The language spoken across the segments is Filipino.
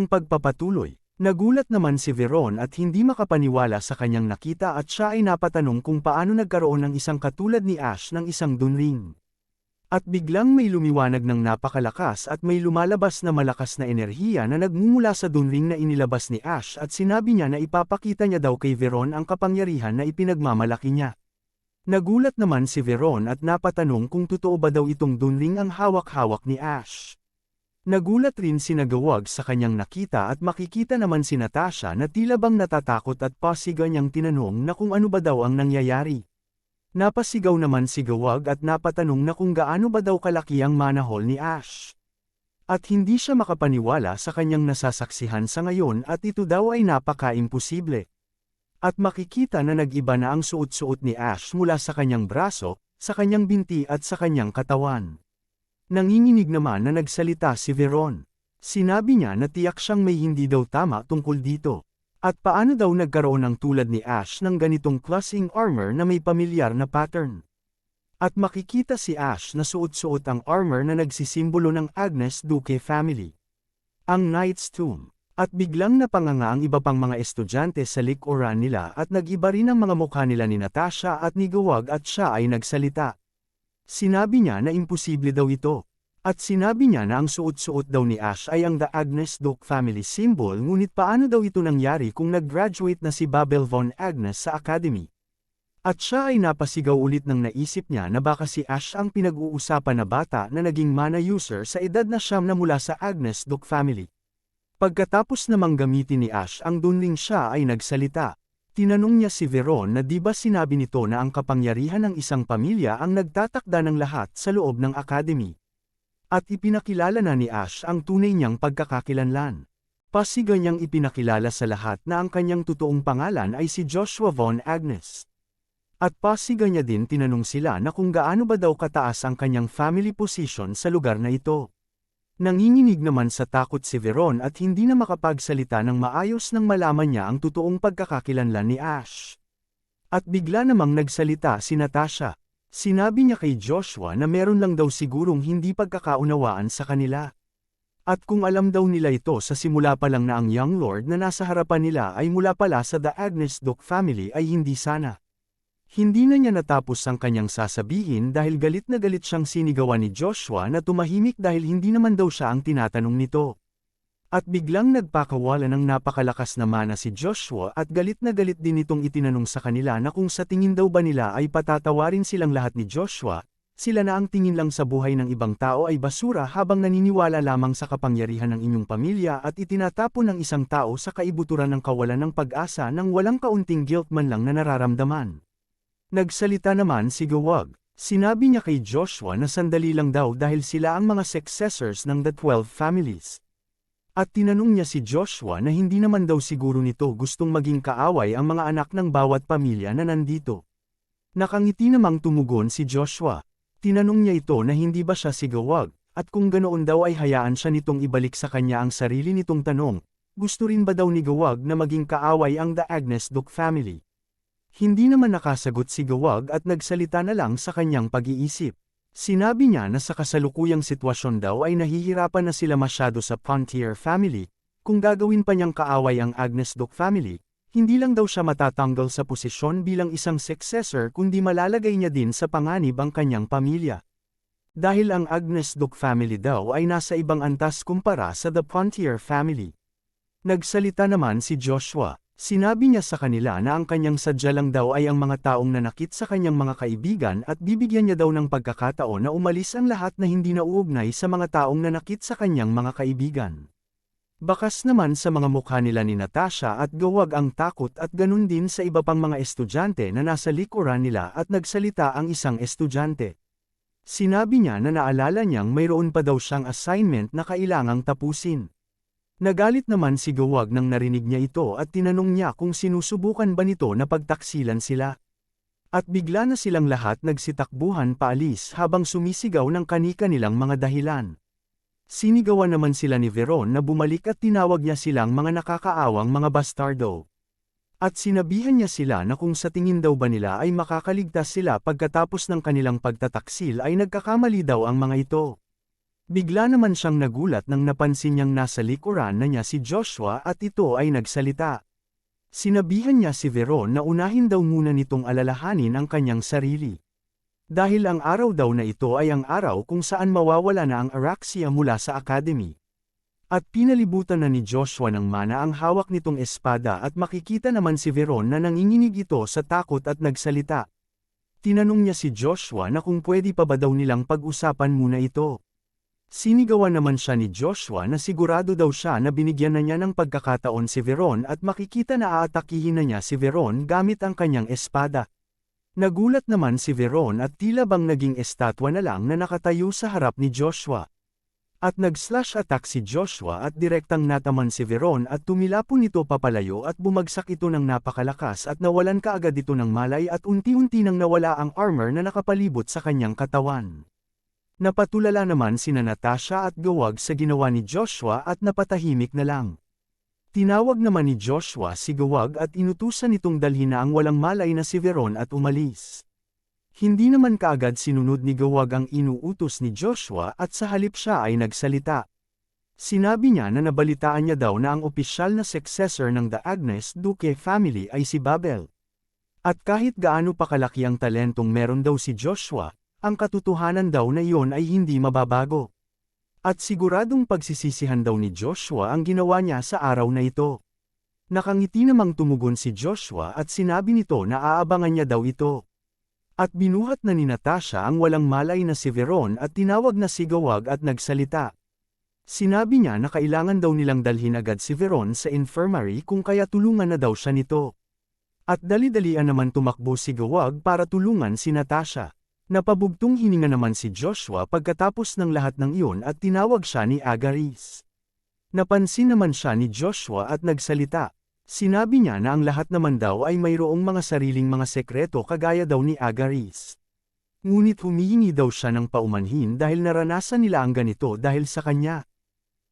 kanyang pagpapatuloy, nagulat naman si Veron at hindi makapaniwala sa kanyang nakita at siya ay napatanong kung paano nagkaroon ng isang katulad ni Ash ng isang dunring. At biglang may lumiwanag ng napakalakas at may lumalabas na malakas na enerhiya na nagmumula sa dunring na inilabas ni Ash at sinabi niya na ipapakita niya daw kay Veron ang kapangyarihan na ipinagmamalaki niya. Nagulat naman si Veron at napatanong kung totoo ba daw itong dunring ang hawak-hawak ni Ash. Nagulat rin si Nagawag sa kanyang nakita at makikita naman si Natasha na tila bang natatakot at pasiga niyang tinanong na kung ano ba daw ang nangyayari. Napasigaw naman si Gawag at napatanong na kung gaano ba daw kalaki ang manahol ni Ash. At hindi siya makapaniwala sa kanyang nasasaksihan sa ngayon at ito daw ay napaka-imposible. At makikita na nag-iba na ang suot-suot ni Ash mula sa kanyang braso, sa kanyang binti at sa kanyang katawan. Nanginginig naman na nagsalita si Veron. Sinabi niya na tiyak siyang may hindi daw tama tungkol dito. At paano daw nagkaroon ng tulad ni Ash ng ganitong klaseng armor na may pamilyar na pattern? At makikita si Ash na suot-suot ang armor na nagsisimbolo ng Agnes Duque family. Ang Knight's Tomb. At biglang napanganga ang iba pang mga estudyante sa likuran nila at nag-iba rin ang mga mukha nila ni Natasha at ni Gawag at siya ay nagsalita. Sinabi niya na imposible daw ito. At sinabi niya na ang suot-suot daw ni Ash ay ang The Agnes Duque family symbol ngunit paano daw ito nangyari kung nag-graduate na si Babel von Agnes sa academy. At siya ay napasigaw ulit ng naisip niya na baka si Ash ang pinag-uusapan na bata na naging mana user sa edad na siyam na mula sa Agnes Duque family. Pagkatapos namang gamitin ni Ash ang dunling siya ay nagsalita. Tinanong niya si Veron na di ba sinabi nito na ang kapangyarihan ng isang pamilya ang nagtatakda ng lahat sa loob ng academy. At ipinakilala na ni Ash ang tunay niyang pagkakakilanlan. Pasiga niyang ipinakilala sa lahat na ang kanyang totoong pangalan ay si Joshua von Agnes. At pasiga niya din tinanong sila na kung gaano ba daw kataas ang kanyang family position sa lugar na ito. Nanginginig naman sa takot si Veron at hindi na makapagsalita ng maayos nang malaman niya ang totoong pagkakakilanlan ni Ash. At bigla namang nagsalita si Natasha. Sinabi niya kay Joshua na meron lang daw sigurong hindi pagkakaunawaan sa kanila. At kung alam daw nila ito sa simula pa lang na ang young lord na nasa harapan nila ay mula pala sa The Agnes Duque family ay hindi sana. Hindi na niya natapos ang kanyang sasabihin dahil galit na galit siyang sinigawan ni Joshua na tumahimik dahil hindi naman daw siya ang tinatanong nito. At biglang nagpakawala ng napakalakas na mana si Joshua at galit na galit din itong itinanong sa kanila na kung sa tingin daw ba nila ay patatawarin silang lahat ni Joshua, sila na ang tingin lang sa buhay ng ibang tao ay basura habang naniniwala lamang sa kapangyarihan ng inyong pamilya at itinatapon ng isang tao sa kaibuturan ng kawalan ng pag-asa nang walang kaunting guilt man lang na nararamdaman. Nagsalita naman si Gawag. Sinabi niya kay Joshua na sandali lang daw dahil sila ang mga successors ng the 12 families. At tinanong niya si Joshua na hindi naman daw siguro nito gustong maging kaaway ang mga anak ng bawat pamilya na nandito. Nakangiti namang tumugon si Joshua. Tinanong niya ito na hindi ba siya si Gawag, at kung ganoon daw ay hayaan siya nitong ibalik sa kanya ang sarili nitong tanong, gusto rin ba daw ni Gawag na maging kaaway ang The Agnes Duque family? Hindi naman nakasagot si Gawag at nagsalita na lang sa kanyang pag-iisip. Sinabi niya na sa kasalukuyang sitwasyon daw ay nahihirapan na sila masyado sa Pontier family, kung gagawin pa niyang kaaway ang Agnes Duque family, hindi lang daw siya matatanggal sa posisyon bilang isang successor kundi malalagay niya din sa panganib ang kanyang pamilya. Dahil ang Agnes Duque family daw ay nasa ibang antas kumpara sa the Pontier family. Nagsalita naman si Joshua. Sinabi niya sa kanila na ang kanyang sadya lang daw ay ang mga taong nanakit sa kanyang mga kaibigan at bibigyan niya daw ng pagkakataon na umalis ang lahat na hindi nauugnay sa mga taong nanakit sa kanyang mga kaibigan. Bakas naman sa mga mukha nila ni Natasha at Gawag ang takot at ganun din sa iba pang mga estudyante na nasa likuran nila at nagsalita ang isang estudyante. Sinabi niya na naalala niyang mayroon pa daw siyang assignment na kailangang tapusin. Nagalit naman si Gawag nang narinig niya ito at tinanong niya kung sinusubukan ba nito na pagtaksilan sila. At bigla na silang lahat nagsitakbuhan paalis habang sumisigaw ng kani-kanilang mga dahilan. Sinigawan naman sila ni Veron na bumalik at tinawag niya silang mga nakakaawang mga bastardo. At sinabihan niya sila na kung sa tingin daw ba nila ay makakaligtas sila pagkatapos ng kanilang pagtataksil ay nagkakamali daw ang mga ito. Bigla naman siyang nagulat nang napansin niyang nasa likuran na niya si Joshua at ito ay nagsalita. Sinabihan niya si Veron na unahin daw muna nitong alalahanin ang kanyang sarili. Dahil ang araw daw na ito ay ang araw kung saan mawawala na ang Araxia mula sa Academy. At pinalibutan na ni Joshua ng mana ang hawak nitong espada at makikita naman si Veron na nanginginig ito sa takot at nagsalita. Tinanong niya si Joshua na kung pwede pa ba daw nilang pag-usapan muna ito. Sinigawan naman siya ni Joshua na sigurado daw siya na binigyan na niya ng pagkakataon si Veron at makikita na aatakihin na niya si Veron gamit ang kanyang espada. Nagulat naman si Veron at tila bang naging estatwa na lang na nakatayo sa harap ni Joshua. At nag-slash attack si Joshua at direktang nataman si Veron at tumilapon ito papalayo at bumagsak ito ng napakalakas at nawalan kaagad ito ng malay at unti-unti nang nawala ang armor na nakapalibot sa kanyang katawan. Napatulala naman sina Natasha at Gawag sa ginawa ni Joshua at napatahimik na lang. Tinawag naman ni Joshua si Gawag at inutusan nitong dalhin na ang walang malay na si Veron at umalis. Hindi naman kaagad sinunod ni Gawag ang inuutos ni Joshua at sa halip siya ay nagsalita. Sinabi niya na nabalitaan niya daw na ang opisyal na successor ng The Agnes Duque family ay si Babel. At kahit gaano pa kalaki ang talentong meron daw si Joshua, ang katotohanan daw na iyon ay hindi mababago. At siguradong pagsisisihan daw ni Joshua ang ginawa niya sa araw na ito. Nakangiti namang tumugon si Joshua at sinabi nito na aabangan niya daw ito. At binuhat na ni Natasha ang walang malay na si Veron at tinawag na si Gawag at nagsalita. Sinabi niya na kailangan daw nilang dalhin agad si Veron sa infirmary kung kaya tulungan na daw siya nito. At dali-dalian naman tumakbo si Gawag para tulungan si Natasha. Napabugtong hininga naman si Joshua pagkatapos ng lahat ng iyon at tinawag siya ni Agaris. Napansin naman siya ni Joshua at nagsalita. Sinabi niya na ang lahat naman daw ay mayroong mga sariling mga sekreto kagaya daw ni Agaris. Ngunit humihingi daw siya ng paumanhin dahil naranasan nila ang ganito dahil sa kanya.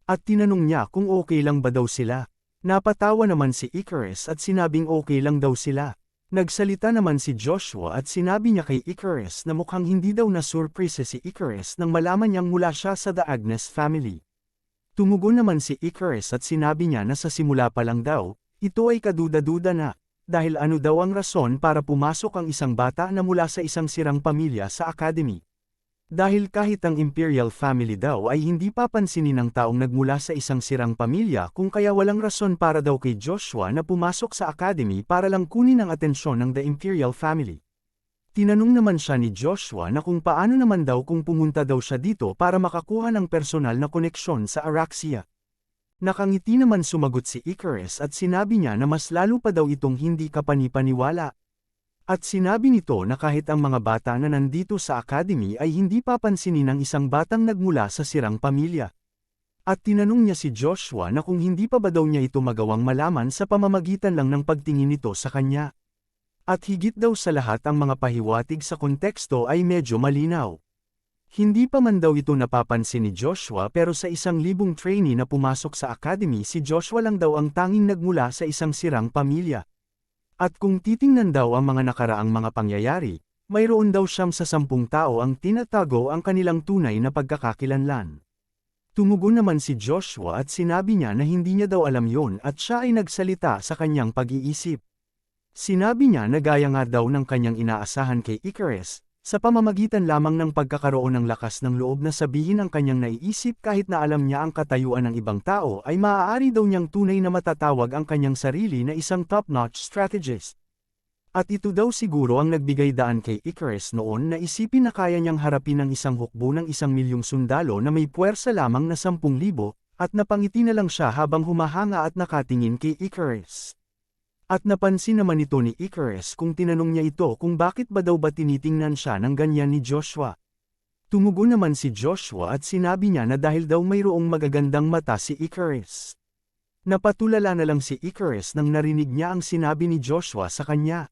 At tinanong niya kung okay lang ba daw sila. Napatawa naman si Icarus at sinabing okay lang daw sila. Nagsalita naman si Joshua at sinabi niya kay Icarus na mukhang hindi daw na-surprise si Icarus nang malaman niyang mula siya sa The Agnes family. Tumugon naman si Icarus at sinabi niya na sa simula pa lang daw, ito ay kaduda-duda na, dahil ano daw ang rason para pumasok ang isang bata na mula sa isang sirang pamilya sa Academy. Dahil kahit ang Imperial family daw ay hindi papansinin ng taong nagmula sa isang sirang pamilya kung kaya walang rason para daw kay Joshua na pumasok sa Academy para lang kunin ang atensyon ng The Imperial family. Tinanong naman siya ni Joshua na kung paano naman daw kung pumunta daw siya dito para makakuha ng personal na koneksyon sa Araxia. Nakangiti naman sumagot si Icarus at sinabi niya na mas lalo pa daw itong hindi kapanipaniwala. At sinabi nito na kahit ang mga bata na nandito sa Academy ay hindi papansinin ng isang batang nagmula sa sirang pamilya. At tinanong niya si Joshua na kung hindi pa ba daw niya ito magawang malaman sa pamamagitan lang ng pagtingin nito sa kanya. At higit daw sa lahat ang mga pahiwatig sa konteksto ay medyo malinaw. Hindi pa man daw ito napapansin ni Joshua pero sa 1,000 trainee na pumasok sa Academy si Joshua lang daw ang tanging nagmula sa isang sirang pamilya. At kung titingnan daw ang mga nakaraang mga pangyayari, mayroon daw 9 sa 10 tao ang tinatago ang kanilang tunay na pagkakakilanlan. Tumugon naman si Joshua at sinabi niya na hindi niya daw alam yon at siya ay nagsalita sa kanyang pag-iisip. Sinabi niya na gaya nga daw ng kanyang inaasahan kay Icarus, sa pamamagitan lamang ng pagkakaroon ng lakas ng loob na sabihin ang kanyang naiisip kahit na alam niya ang katayuan ng ibang tao ay maaari daw niyang tunay na matatawag ang kanyang sarili na isang top-notch strategist. At ito daw siguro ang nagbigay daan kay Icarus noon na isipin na kaya niyang harapin ang isang hukbo ng 1,000,000 sundalo na may puwersa lamang na 10,000 at napangiti na lang siya habang humahanga at nakatingin kay Icarus. At napansin naman ito ni Icarus kung tinanong niya ito kung bakit ba daw ba tinitingnan siya ng ganyan ni Joshua. Tumugon naman si Joshua at sinabi niya na dahil daw mayroong magagandang mata si Icarus. Napatulala na lang si Icarus nang narinig niya ang sinabi ni Joshua sa kanya.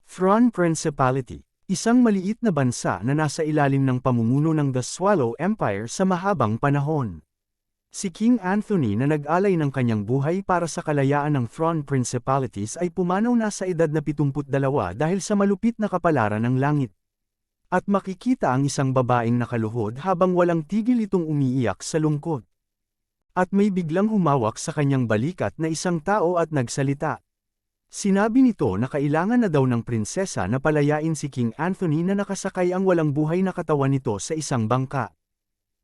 Thrawn Principality, isang maliit na bansa na nasa ilalim ng pamumuno ng The Swallow Empire sa mahabang panahon. Si King Anthony na nag-alay ng kanyang buhay para sa kalayaan ng Thrawn Principalities ay pumanaw na sa edad na 72 dahil sa malupit na kapalaran ng langit. At makikita ang isang babaeng nakaluhod habang walang tigil itong umiiyak sa lungkot. At may biglang humawak sa kanyang balikat na isang tao at nagsalita. Sinabi nito na kailangan na daw ng prinsesa na palayain si King Anthony na nakasakay ang walang buhay na katawan nito sa isang bangka.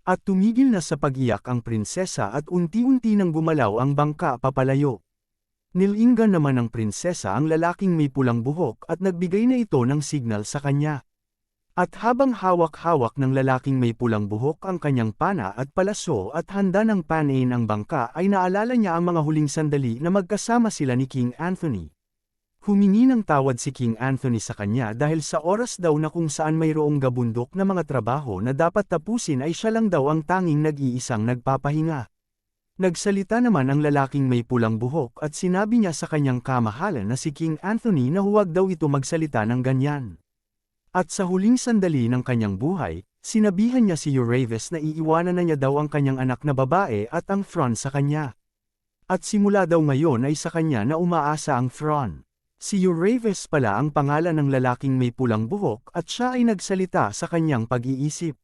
At tumigil na sa pag-iyak ang prinsesa at unti-unti nang gumalaw ang bangka papalayo. Nilinggan naman ng prinsesa ang lalaking may pulang buhok at nagbigay na ito ng signal sa kanya. At habang hawak-hawak ng lalaking may pulang buhok ang kanyang pana at palaso at handa ng panain ang bangka ay naalala niya ang mga huling sandali na magkasama sila ni King Anthony. Humingi ng tawad si King Anthony sa kanya dahil sa oras daw na kung saan mayroong gabundok na mga trabaho na dapat tapusin ay siya lang daw ang tanging nag-iisang nagpapahinga. Nagsalita naman ang lalaking may pulang buhok at sinabi niya sa kanyang kamahalan na si King Anthony na huwag daw ito magsalita ng ganyan. At sa huling sandali ng kanyang buhay, sinabihan niya si Uravis na iiwanan na niya daw ang kanyang anak na babae at ang throne sa kanya. At simula daw ngayon ay sa kanya na umaasa ang throne. Si Uravis pala ang pangalan ng lalaking may pulang buhok at siya ay nagsalita sa kanyang pag-iisip.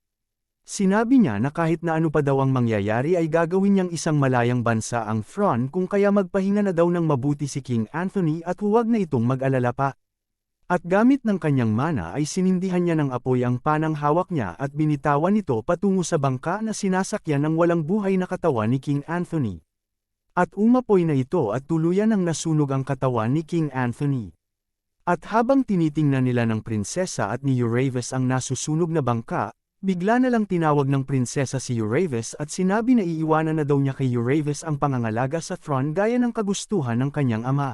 Sinabi niya na kahit na ano pa daw ang mangyayari ay gagawin niyang isang malayang bansa ang throne kung kaya magpahinga na daw ng mabuti si King Anthony at huwag na itong mag-alala pa. At gamit ng kanyang mana ay sinindihan niya ng apoy ang panang hawak niya at binitawan ito patungo sa bangka na sinasakyan ng walang buhay na katawan ni King Anthony. At umapoy na ito at tuluyan ng nasunog ang katawan ni King Anthony. At habang tinitingnan nila ng prinsesa at ni Uravis ang nasusunog na bangka, bigla na lang tinawag ng prinsesa si Uravis at sinabi na iiwanan na daw niya kay Uravis ang pangangalaga sa throne gaya ng kagustuhan ng kanyang ama.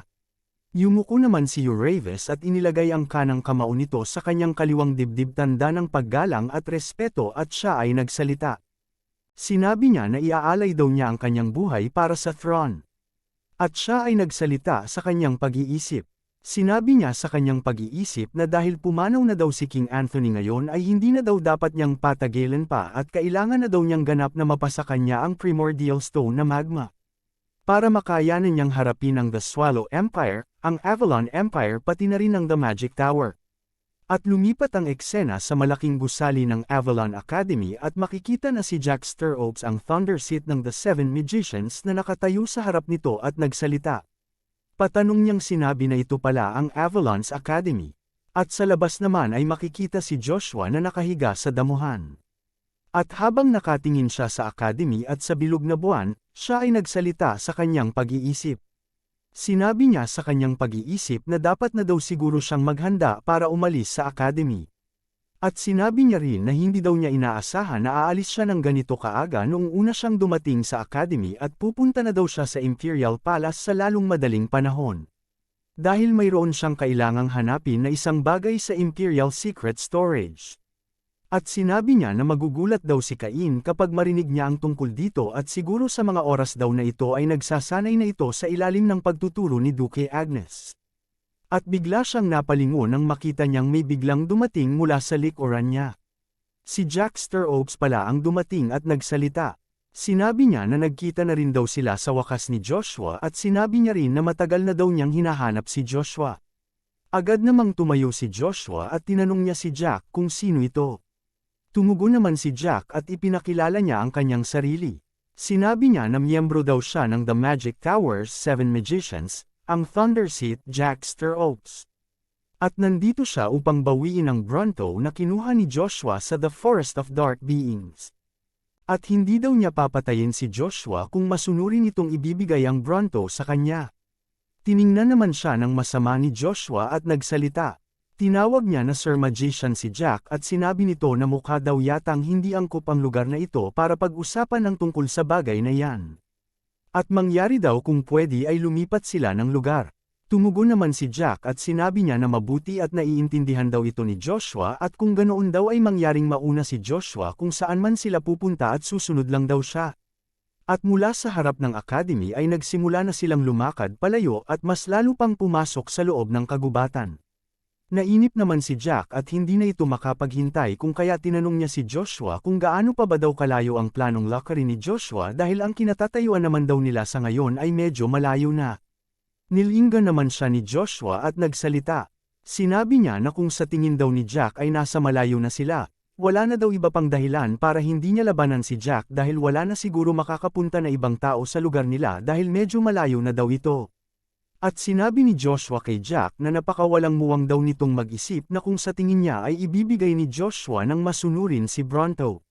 Yumuko naman si Uravis at inilagay ang kanang kamao nito sa kanyang kaliwang dibdib tanda ng paggalang at respeto at siya ay nagsalita. Sinabi niya na iaalay daw niya ang kanyang buhay para sa throne. At siya ay nagsalita sa kanyang pag-iisip. Sinabi niya sa kanyang pag-iisip na dahil pumanaw na daw si King Anthony ngayon ay hindi na daw dapat niyang patagilan pa at kailangan na daw niyang ganap na mapasa kanya ang primordial stone na magma. Para makayanan niyang harapin ang The Swallow Empire, ang Avalon Empire pati na rin ang The Magic Tower. At lumipat ang eksena sa malaking gusali ng Avalon Academy at makikita na si Jack Stirrups ang Thunder Seat ng The Seven Magicians na nakatayo sa harap nito at nagsalita. Patanong niyang sinabi na ito pala ang Avalon's Academy. At sa labas naman ay makikita si Joshua na nakahiga sa damuhan. At habang nakatingin siya sa Academy at sa bilog na buwan, siya ay nagsalita sa kanyang pag-iisip. Sinabi niya sa kanyang pag-iisip na dapat na daw siguro siyang maghanda para umalis sa Academy. At sinabi niya rin na hindi daw niya inaasahan na aalis siya ng ganito kaaga noong una siyang dumating sa Academy at pupunta na daw siya sa Imperial Palace sa lalong madaling panahon. Dahil mayroon siyang kailangang hanapin na isang bagay sa Imperial Secret Storage. At sinabi niya na magugulat daw si Cain kapag marinig niya ang tungkol dito at siguro sa mga oras daw na ito ay nagsasanay na ito sa ilalim ng pagtuturo ni Duke Agnes. At bigla siyang napalingon nang makita niyang may biglang dumating mula sa likuran niya. Si Jack Stirrups pala ang dumating at nagsalita. Sinabi niya na nagkita na rin daw sila sa wakas ni Joshua at sinabi niya rin na matagal na daw niyang hinahanap si Joshua. Agad namang tumayo si Joshua at tinanong niya si Jack kung sino ito. Tumugon naman si Jack at ipinakilala niya ang kanyang sarili. Sinabi niya na miyembro daw siya ng The Magic Tower's Seven Magicians, ang Thunder Seat Jack Stirrups. At nandito siya upang bawiin ang Bronto na kinuha ni Joshua sa The Forest of Dark Beings. At hindi daw niya papatayin si Joshua kung masunurin itong ibibigay ang Bronto sa kanya. Tiningnan naman siya ng masama ni Joshua at nagsalita. Tinawag niya na Sir Magician si Jack at sinabi nito na mukha daw yatang hindi angkop ang lugar na ito para pag-usapan ng tungkol sa bagay na yan. At mangyari daw kung pwede ay lumipat sila ng lugar. Tumugon naman si Jack at sinabi niya na mabuti at naiintindihan daw ito ni Joshua at kung ganoon daw ay mangyaring mauna si Joshua kung saan man sila pupunta at susunod lang daw siya. At mula sa harap ng Academy ay nagsimula na silang lumakad palayo at mas lalo pang pumasok sa loob ng kagubatan. Nainip naman si Jack at hindi na ito makapaghintay kung kaya tinanong niya si Joshua kung gaano pa ba daw kalayo ang planong lockery ni Joshua dahil ang kinatatayuan naman daw nila sa ngayon ay medyo malayo na. Nilinggan naman siya ni Joshua at nagsalita. Sinabi niya na kung sa tingin daw ni Jack ay nasa malayo na sila, wala na daw iba pang dahilan para hindi niya labanan si Jack dahil wala na siguro makakapunta na ibang tao sa lugar nila dahil medyo malayo na daw ito. At sinabi ni Joshua kay Jack na napakawalang muwang daw nitong mag-isip na kung sa tingin niya ay ibibigay ni Joshua ng masunurin si Bronto.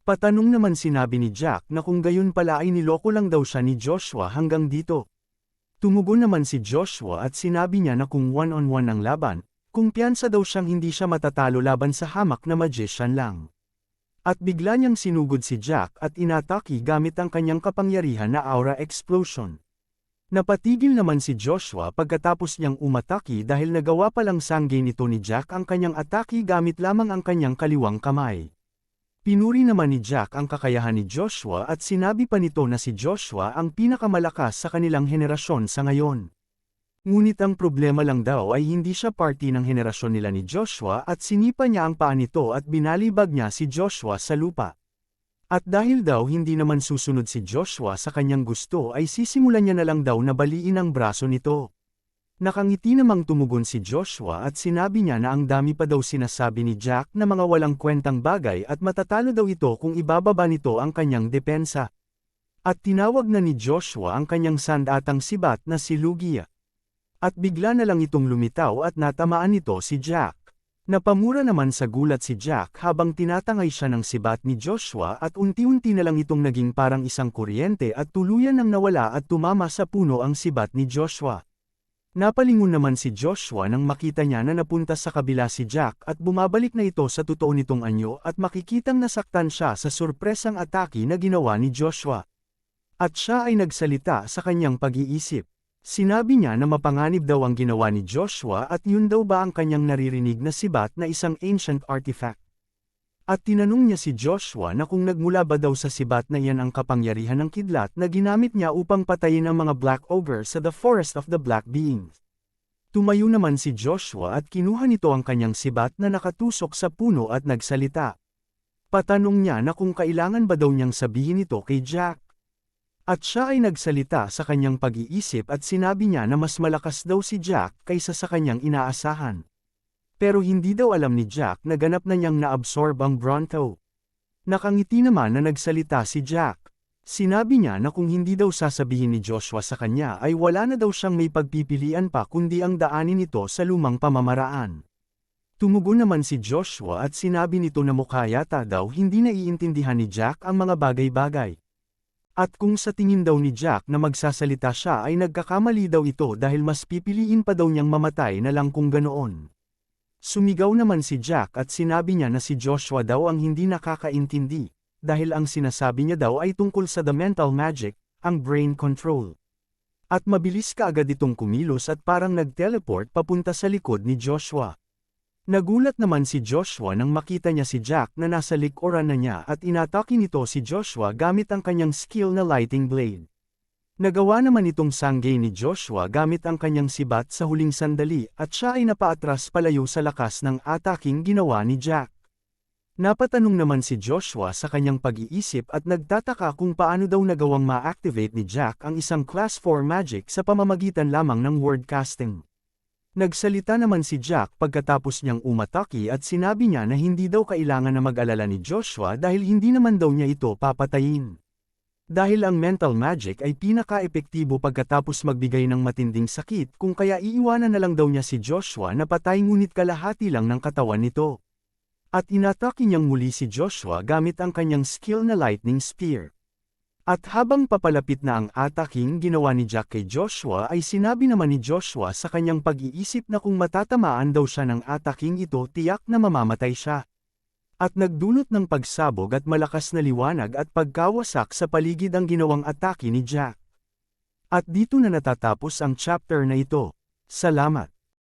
Patanong naman sinabi ni Jack na kung gayon pala ay niloko lang daw siya ni Joshua hanggang dito. Tumugon naman si Joshua at sinabi niya na kung one-on-one ang laban, kumpiyansa daw siyang hindi siya matatalo laban sa hamak na magician lang. At bigla niyang sinugod si Jack at inatake gamit ang kanyang kapangyarihan na aura explosion. Napatigil naman si Joshua pagkatapos niyang umatake dahil nagawa palang sanggay nito ni Jack ang kanyang atake gamit lamang ang kanyang kaliwang kamay. Pinuri naman ni Jack ang kakayahan ni Joshua at sinabi pa nito na si Joshua ang pinakamalakas sa kanilang henerasyon sa ngayon. Ngunit ang problema lang daw ay hindi siya party ng henerasyon nila ni Joshua at sinipa niya ang paa nito at binalibag niya si Joshua sa lupa. At dahil daw hindi naman susunod si Joshua sa kanyang gusto ay sisimulan niya na lang daw na baliin ang braso nito. Nakangiti namang tumugon si Joshua at sinabi niya na ang dami pa daw sinasabi ni Jack na mga walang kwentang bagay at matatalo daw ito kung ibababa nito ang kanyang depensa. At tinawag na ni Joshua ang kanyang sandatang sibat na si Lugia. At bigla na lang itong lumitaw at natamaan nito si Jack. Napamura naman sa gulat si Jack habang tinatangay siya ng sibat ni Joshua at unti-unti na lang itong naging parang isang kuryente at tuluyan nang nawala at tumama sa puno ang sibat ni Joshua. Napalingon naman si Joshua nang makita niya na napunta sa kabila si Jack at bumabalik na ito sa totoo nitong anyo at makikitang nasaktan siya sa surpresang atake na ginawa ni Joshua. At siya ay nagsalita sa kanyang pag-iisip. Sinabi niya na mapanganib daw ang ginawa ni Joshua at yun daw ba ang kanyang naririnig na sibat na isang ancient artifact. At tinanong niya si Joshua na kung nagmula ba daw sa sibat na iyan ang kapangyarihan ng kidlat na ginamit niya upang patayin ang mga Black Ogre sa The Forest of the Black Beings. Tumayo naman si Joshua at kinuha nito ang kanyang sibat na nakatusok sa puno at nagsalita. Patanong niya na kung kailangan ba daw niyang sabihin ito kay Jack. At siya ay nagsalita sa kanyang pag-iisip at sinabi niya na mas malakas daw si Jack kaysa sa kanyang inaasahan. Pero hindi daw alam ni Jack na ganap na niyang naabsorb ang Bronto. Nakangiti naman na nagsalita si Jack. Sinabi niya na kung hindi daw sasabihin ni Joshua sa kanya ay wala na daw siyang may pagpipilian pa kundi ang daanin ito sa lumang pamamaraan. Tumugon naman si Joshua at sinabi nito na mukha yata daw hindi naiintindihan ni Jack ang mga bagay-bagay. At kung sa tingin daw ni Jack na magsasalita siya ay nagkakamali daw ito dahil mas pipiliin pa daw niyang mamatay na lang kung ganoon. Sumigaw naman si Jack at sinabi niya na si Joshua daw ang hindi nakakaintindi, dahil ang sinasabi niya daw ay tungkol sa the mental magic, ang brain control. At mabilis kaagad itong kumilos at parang nag-teleport papunta sa likod ni Joshua. Nagulat naman si Joshua nang makita niya si Jack na nasa likuran na niya at inatake nito si Joshua gamit ang kanyang skill na lighting blade. Nagawa naman itong sanggay ni Joshua gamit ang kanyang sibat sa huling sandali at siya ay napaatras palayo sa lakas ng ataking ginawa ni Jack. Napatanong naman si Joshua sa kanyang pag-iisip at nagtataka kung paano daw nagawang ma-activate ni Jack ang isang Class 4 magic sa pamamagitan lamang ng word casting. Nagsalita naman si Jack pagkatapos niyang umatake at sinabi niya na hindi daw kailangan na mag-alala ni Joshua dahil hindi naman daw niya ito papatayin. Dahil ang mental magic ay pinaka-epektibo pagkatapos magbigay ng matinding sakit kung kaya iiwanan na lang daw niya si Joshua na patay ngunit kalahati lang ng katawan nito. At inatake niyang muli si Joshua gamit ang kanyang skill na lightning spear. At habang papalapit na ang ataking ginawa ni Jack kay Joshua ay sinabi naman ni Joshua sa kanyang pag-iisip na kung matatamaan daw siya ng ataking ito tiyak na mamamatay siya. At nagdulot ng pagsabog at malakas na liwanag at pagkawasak sa paligid ang ginawang atake ni Jack. At dito na natatapos ang chapter na ito. Salamat.